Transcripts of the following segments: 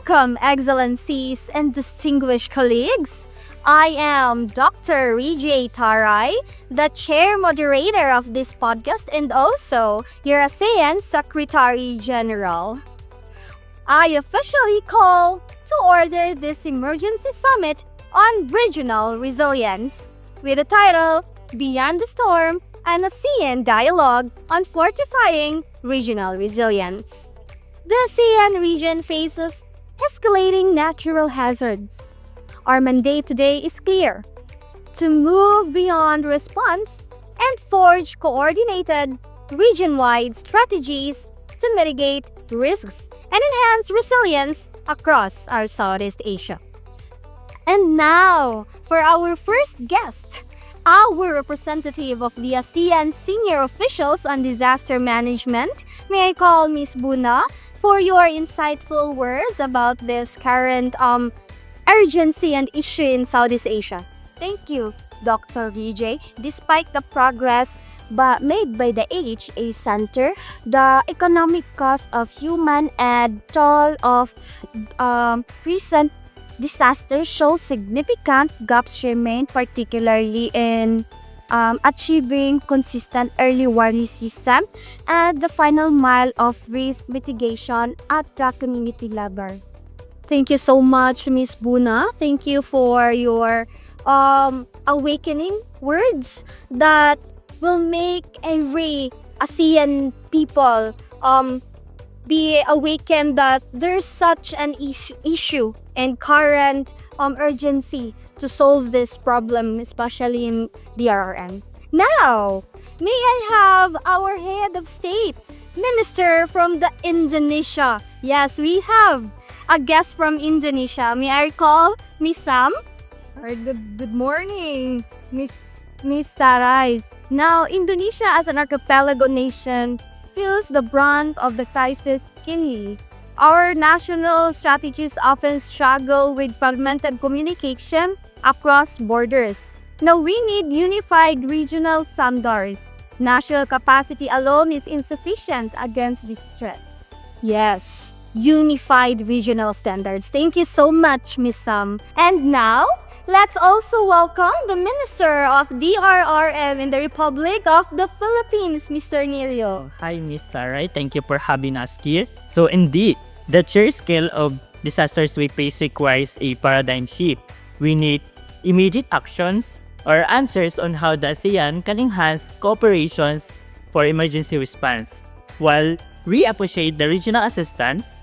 Welcome, Excellencies and distinguished colleagues. I am Dr. Riejay Taray, the chair moderator of this podcast and also your ASEAN Secretary General. I officially call to order this emergency summit on regional resilience with the title Beyond the Storm, an ASEAN Dialogue on Fortifying Regional Resilience. The ASEAN region faces escalating natural hazards. Our mandate today is clear: to move beyond response and forge coordinated region-wide strategies to mitigate risks and enhance resilience across our Southeast Asia. And now, for our first guest, our representative of the ASEAN Senior Officials on Disaster Management, may I call Ms. Buna, for your insightful words about this current urgency and issue in Southeast Asia. Thank you, Dr. Riejay. Despite the progress made by the AHA Center, the economic cost of human and toll of recent disasters show significant gaps remain, particularly in achieving consistent early warning system and the final mile of risk mitigation at the community level. Thank you so much, Ms. Buna. Thank you for your awakening words that will make every ASEAN people be awakened that there's such an issue and current urgency to solve this problem, especially in DRRM. Now, may I have our head of state, minister from the Indonesia. Yes, we have a guest from Indonesia. May I call Miss Sam? Good morning, Miss Taray. Now, Indonesia as an archipelago nation feels the brunt of the crisis keenly. Our national strategies often struggle with fragmented communication across borders. Now, we need unified regional standards. National capacity alone is insufficient against these threats. Yes, unified regional standards. Thank you so much, Miss Sam. And now, let's also welcome the Minister of DRRM in the Republic of the Philippines, Mr. Nerio. Hi, Ms. Taray. Thank you for having us here. So indeed, the sheer scale of disasters we face requires a paradigm shift. We need immediate actions or answers on how the ASEAN can enhance cooperations for emergency response. While we appreciate the regional assistance,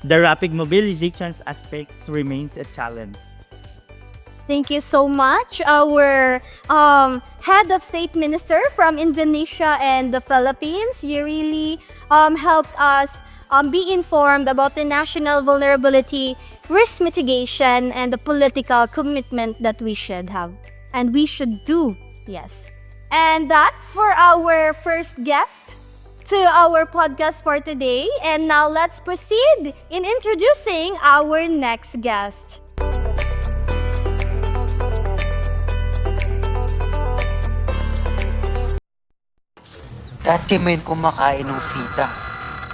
the rapid mobilizations aspects remains a challenge. Thank you so much, our head of state minister from Indonesia and the Philippines. You really helped us be informed about the national vulnerability, risk mitigation, and the political commitment that we should have. And we should do, yes. And that's for our first guest to our podcast for today. And now let's proceed in introducing our next guest. Dati may kumakain ng fita.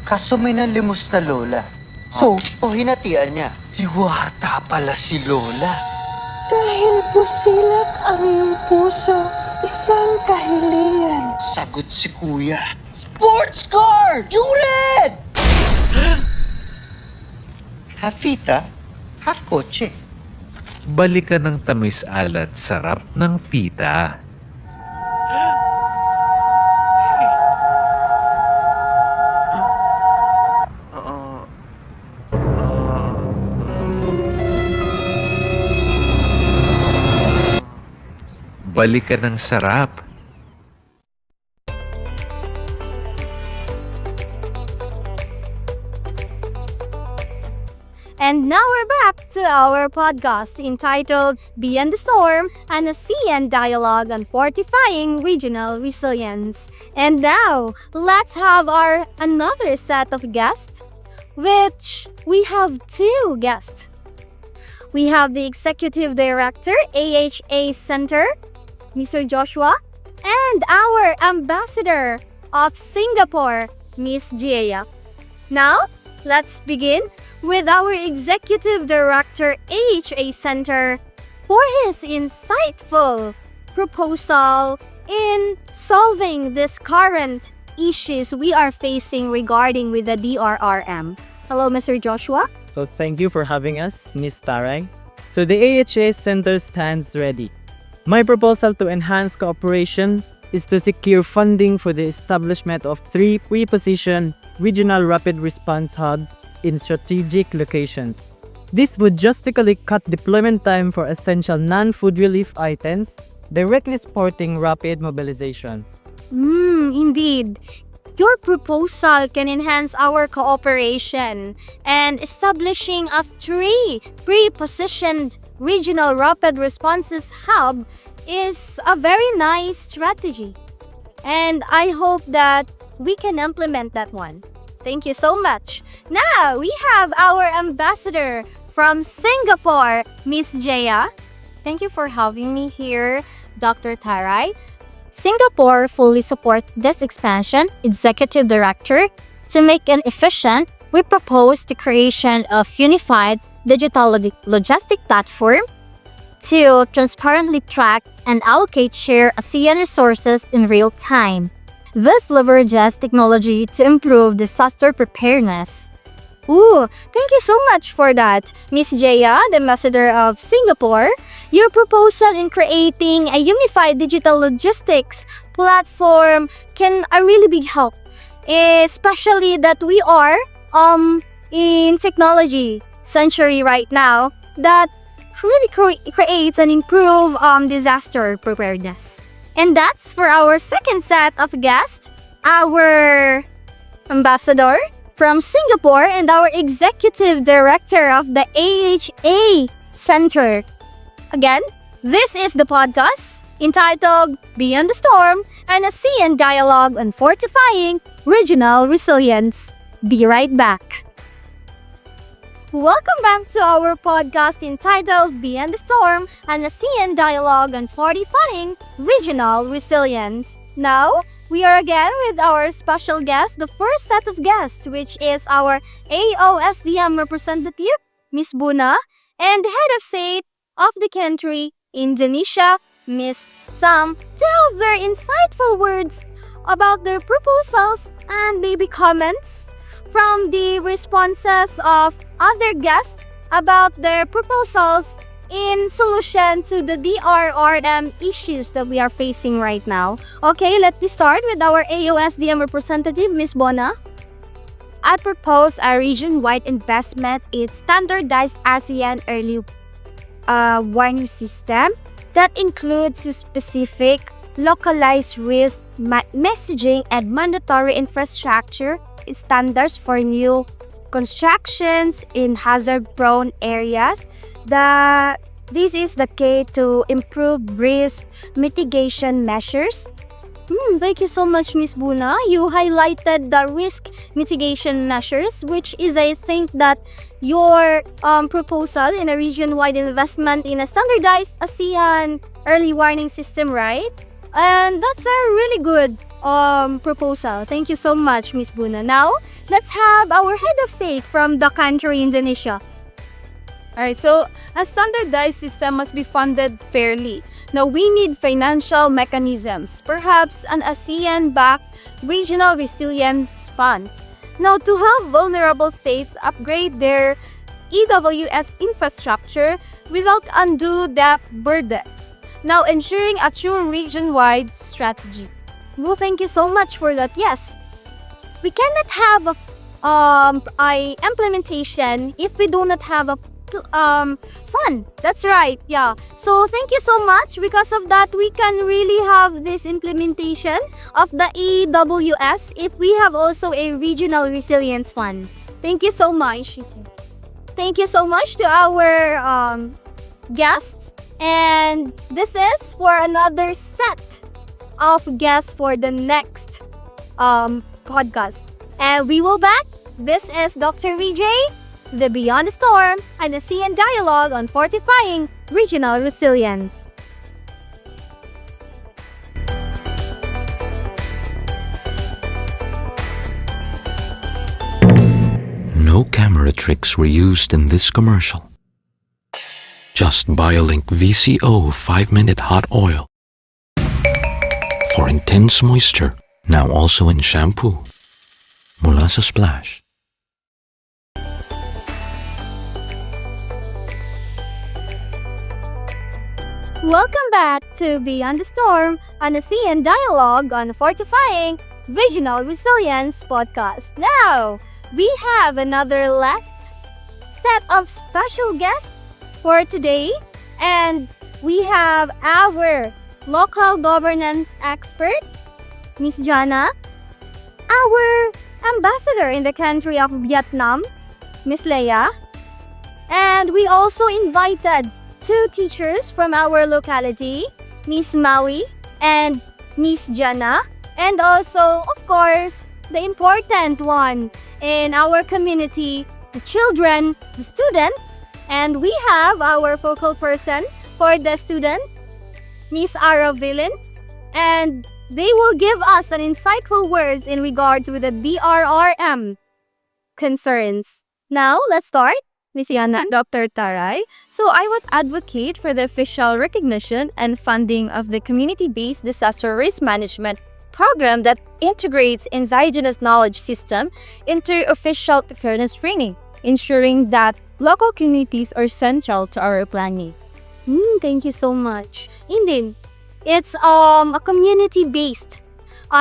Kaso may nalimos na lola. So, hinatian niya. Diwata pala si lola. Dahil busilak ang iyong puso, isang kahilingan. Sagot si kuya. Sports car! Unit! Half fita, half kotse. Balikan ng tamis alat sarap ng fita. Balikan ng sarap. And now we're back to our podcast entitled Beyond the Storm, an ASEAN Dialogue on Fortifying Regional Resilience. And now, let's have our another set of guests, which we have two guests. We have the Executive Director, AHA Center, Mr. Joshua, and our Ambassador of Singapore, Miss Jea. Now, let's begin with our Executive Director AHA Center for his insightful proposal in solving this current issues we are facing regarding with the DRRM. Hello, Mr. Joshua. So thank you for having us, Ms. Taray. So the AHA Center stands ready. My proposal to enhance cooperation is to secure funding for the establishment of 3 pre-positioned regional rapid response hubs in strategic locations. This would drastically cut deployment time for essential non-food relief items, directly supporting rapid mobilization. Indeed. Your proposal can enhance our cooperation, and establishing a 3 pre-positioned regional rapid responses hub is a very nice strategy. And I hope that we can implement that one. Thank you so much. Now, we have our ambassador from Singapore, Miss Jea. Thank you for having me here, Dr. Taray. Singapore fully supports this expansion. Executive Director. To make it efficient, we propose the creation of unified digital logistic platform to transparently track and allocate share ASEAN resources in real time. This leverages technology to improve disaster preparedness. Ooh, thank you so much for that, Miss Jea, the ambassador of Singapore. Your proposal in creating a unified digital logistics platform can a really big help, especially that we are in technology century right now that really creates and improve disaster preparedness. And that's for our second set of guests, our ambassador from Singapore and our executive director of the AHA Center. Again, this is the podcast entitled Beyond the Storm, an ASEAN Dialogue on Fortifying Regional Resilience. Be right back. Welcome back to our podcast entitled Beyond the Storm, an ASEAN Dialogue on Fortifying Regional Resilience. Now, we are again with our special guest, the first set of guests, which is our AOSDM representative, Miss Buna, and the head of state of the country, Indonesia, Miss Sam, to have their insightful words about their proposals and maybe comments from the responses of other guests about their proposals in solution to the DRRM issues that we are facing right now. Okay, let me start with our AOSDM representative, Miss Bonna. I propose a region-wide investment in standardized ASEAN early warning system that includes specific, localized risk messaging and mandatory infrastructure standards for new constructions in hazard-prone areas. This is the key to improve risk mitigation measures. Thank you so much, Miss Buna. You highlighted the risk mitigation measures, which is, I think, that your proposal in a region-wide investment in a standardized ASEAN early warning system, right? And that's a really good proposal. Thank you so much, Miss Buna. Now, let's have our head of state from the country, Indonesia. Alright, so a standardized system must be funded fairly. Now, we need financial mechanisms, perhaps an ASEAN-backed regional resilience fund. Now, to help vulnerable states upgrade their EWS infrastructure without undue debt burden. Now, ensuring a true region-wide strategy. Well, thank you so much for that. Yes, we cannot have a implementation if we do not have a fun. That's right. Yeah. So thank you so much. Because of that, we can really have this implementation of the EWS if we have also a regional resilience fund. Thank you so much. Thank you so much to our guests. And this is for another set of guests for the next podcast. And we will back. This is Dr. Riejay, the Beyond the Storm, and the ASEAN Dialogue on Fortifying Regional Resilience. No tricks were used in this commercial. Just BioLink VCO 5-minute hot oil for intense moisture, now also in shampoo. Mula sa Splash. Welcome back to Beyond the Storm, an ASEAN dialogue on fortifying regional resilience podcast. Now, we have another last set of special guests for today, and we have our local governance expert, Miss Jannah, our ambassador in the country of Vietnam, Miss Leia, and we also invited 2 teachers from our locality, Miss Mouie and Miss Jannah, and also, of course, the important one in our community, the children, the students, and we have our focal person for the students, Miss Aravilyn, and they will give us an insightful words in regards with the DRRM concerns. Now, let's start. Miss Jannah. Dr. Taray. So I would advocate for the official recognition and funding of the community-based disaster risk management program that integrates indigenous knowledge system into official preparedness training, ensuring that local communities are central to our planning. Thank you so much. Indeed, it's a community-based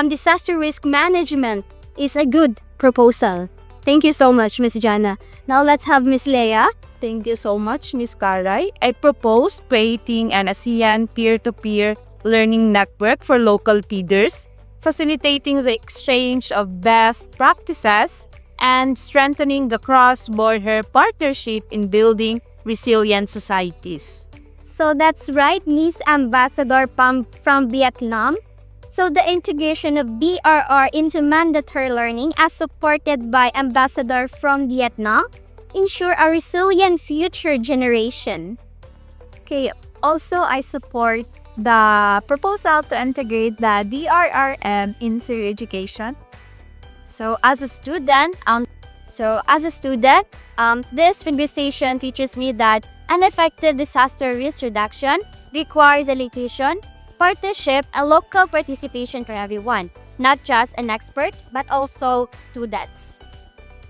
disaster risk management is a good proposal. Thank you so much, Miss Jannah. Now let's have Miss Leia. Thank you so much, Ms. Taray. I propose creating an ASEAN peer-to-peer learning network for local leaders, facilitating the exchange of best practices and strengthening the cross-border partnership in building resilient societies. So that's right, Miss Ambassador from Vietnam. So the integration of BRR into mandatory learning as supported by Ambassador from Vietnam ensure a resilient future generation. Okay, also I support the proposal to integrate the DRRM into education. So as a student, this conversation teaches me that an effective disaster risk reduction requires education, partnership, and local participation for everyone, not just an expert, but also students.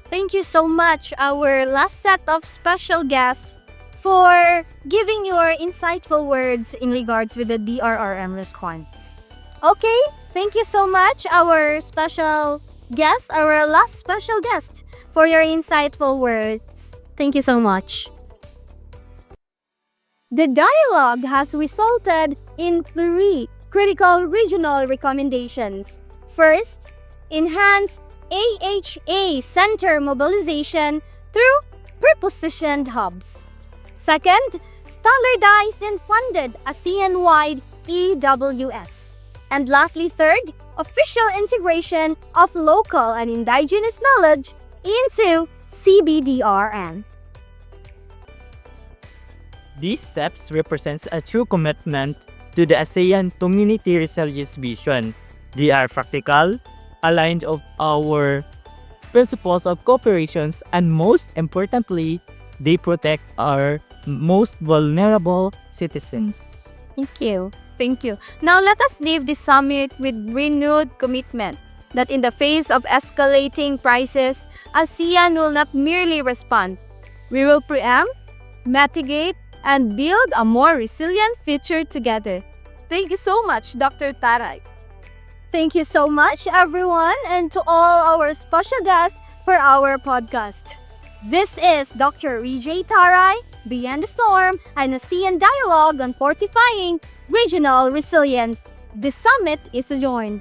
Thank you so much, our last set of special guests, for giving your insightful words in regards with the DRRM response. Okay, thank you so much, our special guest, our last special guest, for your insightful words. Thank you so much. The dialogue has resulted in 3 critical regional recommendations. First, enhance AHA center mobilization through prepositioned hubs. Second, standardized and funded ASEAN-wide EWS. And lastly, third, official integration of local and indigenous knowledge into CBDRN. These steps represents a true commitment to the ASEAN Community Resilience Vision. They are practical, aligned of our principles of cooperation, and most importantly, they protect our most vulnerable citizens. Thank you. Thank you. Now let us leave this summit with renewed commitment that in the face of escalating prices, ASEAN will not merely respond. We will preempt, mitigate, and build a more resilient future together. Thank you so much, Dr. Taray. Thank you so much, everyone, and to all our special guests for our podcast. This is Dr. Riejay Taray, Beyond the Storm, an ASEAN dialogue on fortifying regional resilience. The summit is adjourned.